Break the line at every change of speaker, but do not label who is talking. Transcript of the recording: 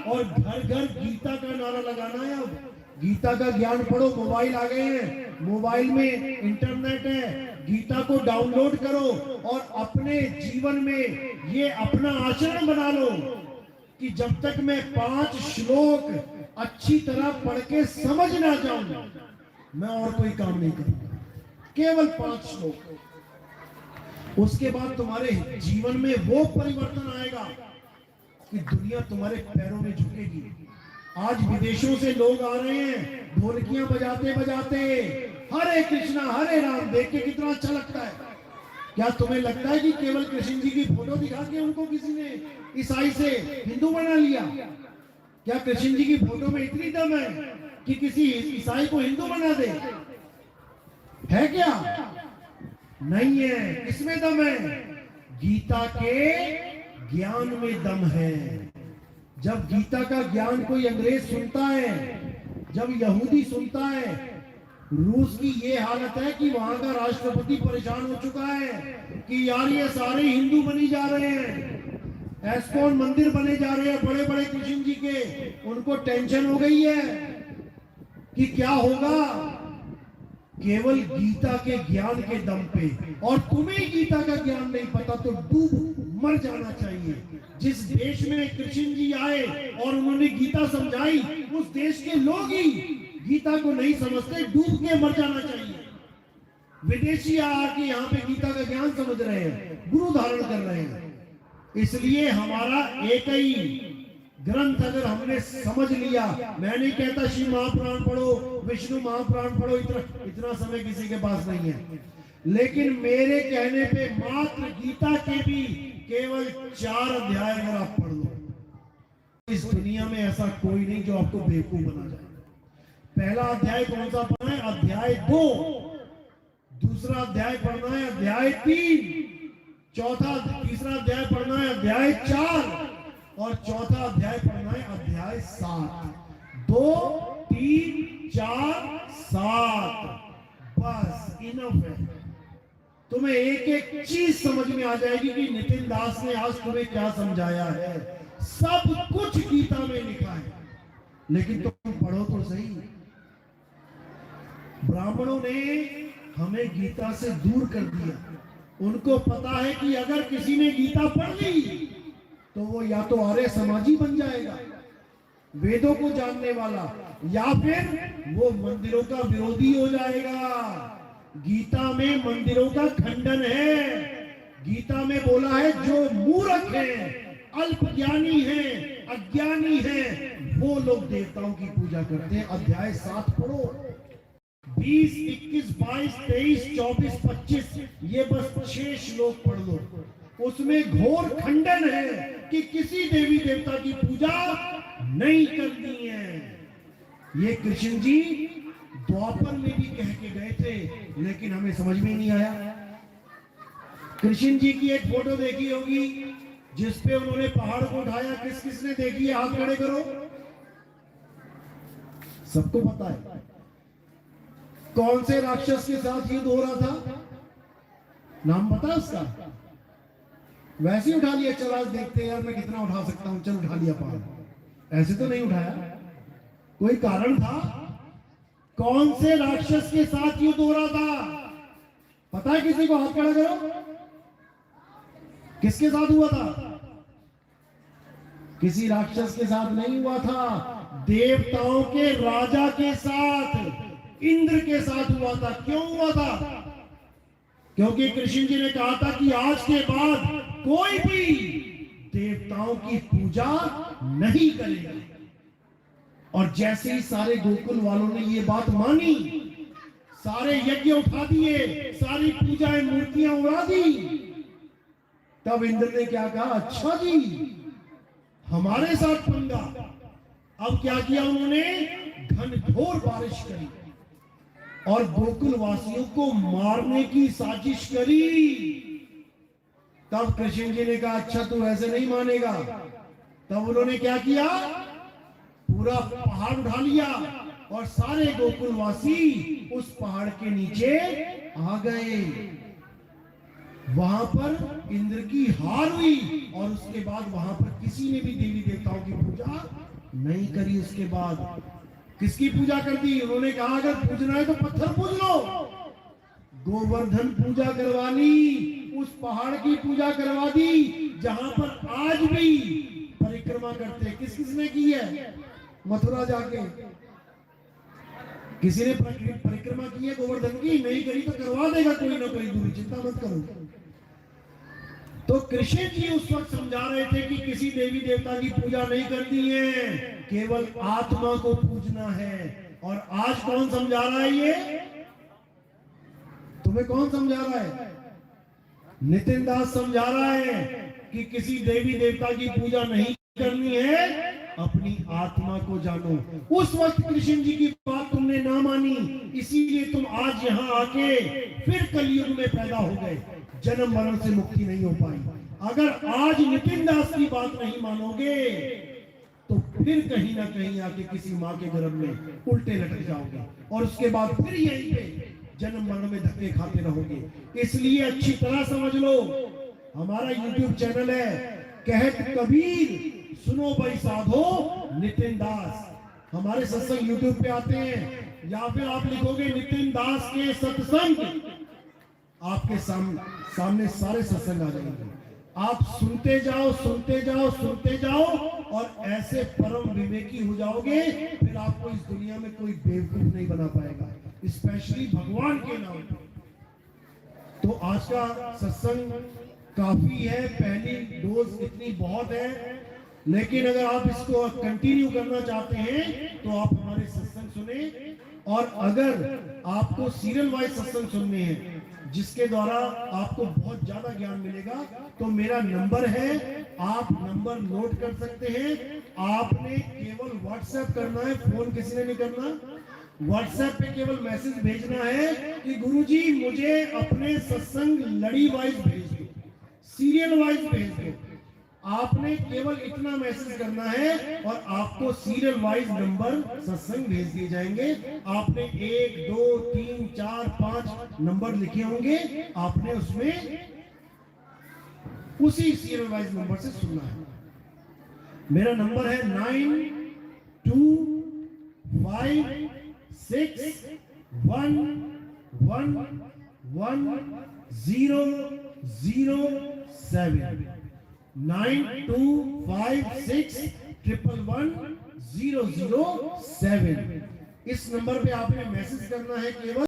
और घर घर गीता का नारा लगाना है। अब गीता का ज्ञान पढ़ो, मोबाइल आ गए हैं, मोबाइल में इंटरनेट है, गीता को डाउनलोड करो और अपने जीवन में ये अपना आचरण बना लो कि जब तक मैं 5 श्लोक अच्छी तरह पढ़ के समझ ना जाऊं मैं और कोई काम नहीं करूंगा, केवल 5 श्लोक। उसके बाद तुम्हारे जीवन में वो परिवर्तन आएगा कि दुनिया तुम्हारे पैरों में झुकेगी। आज विदेशों से लोग आ रहे हैं ढोलकियां बजाते बजाते हरे कृष्णा हरे राम, देख के कितना अच्छा लगता है। क्या तुम्हें लगता है कि केवल कृष्ण जी की फोटो दिखा के उनको किसी ने ईसाई से हिंदू बना लिया? क्या कृष्ण जी की फोटो में इतनी दम है कि किसी ईसाई को हिंदू बना दे? है क्या? नहीं है। किसमें दम है? गीता के ज्ञान में दम है। जब गीता का ज्ञान कोई अंग्रेज सुनता है, जब यहूदी सुनता है, रूस की ये हालत है कि वहां का राष्ट्रपति परेशान हो चुका है कि यार ये सारे हिंदू बनी जा रहे हैं, एस्कॉन मंदिर बने जा रहे हैं बड़े बड़े कृष्ण जी के। उनको टेंशन हो गई है कि क्या होगा। केवल गीता के ज्ञान के दम पे, और तुम्हें गीता का ज्ञान नहीं पता तो डूब मर जाना चाहिए। जिस देश में कृष्ण जी आए और उन्होंने गीता समझाई, उस देश के लोग ही गीता को नहीं समझते, डूब के मर जाना चाहिए। विदेशी आके यहाँ पे गीता का ज्ञान समझ रहे हैं, गुरु धारण कर रहे हैं। इसलिए हमारा एक ही ग्रंथ अगर हमने समझ लिया, मैं नहीं कहता शिव महापुराण पढ़ो, विष्णु महापुराण पढ़ो, इतना समय किसी के पास नहीं है, लेकिन मेरे कहने पे मात्र गीता के भी केवल 4 अध्याय अगर आप पढ़ लो, इस दुनिया में ऐसा कोई नहीं जो आपको बेवकूफ बना जाए। पहला अध्याय कौन सा पढ़ना है? अध्याय 2। दूसरा अध्याय पढ़ना है अध्याय 3। तीसरा अध्याय पढ़ना है अध्याय 4 और चौथा अध्याय पढ़ना है अध्याय 7। 2 3 4 7 बस इनफ है। तुम्हें एक एक चीज समझ में आ जाएगी कि नितिन दास ने आज तुम्हें क्या समझाया है। सब कुछ गीता में लिखा है, लेकिन तुम पढ़ो तो सही। ब्राह्मणों ने हमें गीता से दूर कर दिया। उनको पता है कि अगर किसी ने गीता पढ़ ली तो वो या तो आर्य समाजी बन जाएगा, वेदों को जानने वाला, या फिर वो मंदिरों का विरोधी हो जाएगा। गीता में मंदिरों का खंडन है। गीता में बोला है जो मूर्ख है, अल्पज्ञानी है, अज्ञानी है, वो लोग देवताओं की पूजा करते हैं। अध्याय 7 पढ़ो। 20 21 22 23 24 25 ये बस 6 श्लोक पढ़ लो। उसमें घोर खंडन है कि किसी देवी देवता की पूजा नहीं करनी है। ये कृष्ण जी द्वापर में भी कह के गए थे, लेकिन हमें समझ में नहीं आया। कृष्ण जी की एक फोटो देखी होगी जिसपे उन्होंने पहाड़ को उठाया। किस किसने देखी है? हाथ खड़े करो। सबको पता है कौन से राक्षस के साथ युद्ध हो रहा था? नाम पता है उसका? वैसे ही उठा लिया, चल आज देखते हैं यार मैं कितना उठा सकता हूं, चल उठा लिया पहाड़। ऐसे तो नहीं उठाया, कोई कारण था। कौन से राक्षस के साथ युद्ध हो रहा था? पता है किसी को? हाथ खड़ा करो। किसके साथ हुआ था? किसी राक्षस के साथ नहीं हुआ था, देवताओं के राजा के साथ, इंद्र के साथ हुआ था। क्यों हुआ था? क्योंकि कृष्ण जी ने कहा था कि आज के बाद कोई भी देवताओं की पूजा नहीं करेगा। और जैसे ही सारे गोकुल वालों ने ये बात मानी, सारे यज्ञ उठा दिए, सारी पूजाएं मूर्तियां उड़ा दी, तब इंद्र ने क्या कहा? अच्छा जी हमारे साथ पंगा। अब क्या किया उन्होंने? घनघोर बारिश करी और गोकुल वासियों को मारने की साजिश करी। तब कृष्ण जी ने कहा अच्छा तू ऐसे नहीं मानेगा। तब उन्होंने क्या किया? पूरा पहाड़ उठा लिया और सारे गोकुलवासी उस पहाड़ के नीचे आ गए। वहां पर इंद्र की हार हुई और उसके बाद वहां पर किसी ने भी देवी देवताओं की पूजा नहीं करी। उसके बाद किसकी पूजा कर दी? उन्होंने कहा अगर पूजना है तो पत्थर पूज लो। गोवर्धन पूजा करवा ली, उस पहाड़ की पूजा करवा दी जहां पर आज भी परिक्रमा करते हैं। किस किसने की है? मथुरा जाके किसी ने परिक्रमा की है गोवर्धन की? नहीं करी तो करवा देगा कोई ना कोई गुरु, चिंता मत करो। तो कृष्ण जी उस वक्त समझा रहे थे कि किसी देवी देवता की पूजा नहीं करनी है, केवल आत्मा को पूजना है। और आज कौन समझा रहा है ये? तुम्हें कौन समझा रहा है? नितिन दास समझा रहा है कि किसी देवी देवता की पूजा नहीं करनी है, अपनी आत्मा को जानो। उस वक्त कृष्ण जी की बात तुमने ना मानी, इसीलिए तुम आज यहाँ आके फिर कलयुग में पैदा हो गए, जन्म मरण से मुक्ति नहीं हो पाई। अगर आज नितिन दास की बात नहीं मानोगे तो फिर कहीं ना कहीं आके किसी माँ के गर्भ में उल्टे लटक जाओगे और उसके बाद फिर यहीं पे जन्म मरण में धक्के खाते रहोगे। इसलिए अच्छी तरह समझ लो, हमारा YouTube चैनल है कहत कबीर सुनो भाई साधो नितिन दास। हमारे सत्संग YouTube पे आते हैं, या फिर आप लिखोगे नितिन दास के सत्संग, आपके सामने सारे सत्संग आ जाएंगे। आप सुनते जाओ सुनते जाओ सुनते जाओ और ऐसे परम विवेकी हो जाओगे, फिर आपको इस दुनिया में कोई बेवकूफ नहीं बना पाएगा, स्पेशली भगवान के नाम पे। तो आज का सत्संग काफी है, पहली डोज इतनी बहुत है, लेकिन अगर आप इसको कंटिन्यू करना चाहते हैं तो आप हमारे सत्संग सुने। और अगर आपको सीरियल वाइज सत्संग सुनने हैं जिसके द्वारा आपको बहुत ज्यादा ज्ञान मिलेगा, तो मेरा नंबर है, आप नंबर नोट कर सकते हैं। आपने केवल व्हाट्सएप करना है, फोन किसी ने नहीं करना। व्हाट्सएप पे केवल मैसेज भेजना है कि गुरुजी मुझे अपने सत्संग लड़ी वाइज भेज दो, सीरियल वाइज भेज दो। आपने केवल इतना मैसेज करना है और आपको सीरियल वाइज नंबर सत्संग भेज दिए जाएंगे। आपने 1 2 3 4 5 नंबर लिखे होंगे, आपने उसमें उसी सीरियल वाइज नंबर से सुनना है। मेरा नंबर है 9256111007 9256111007। इस नंबर पे आपने मैसेज करना है केवल।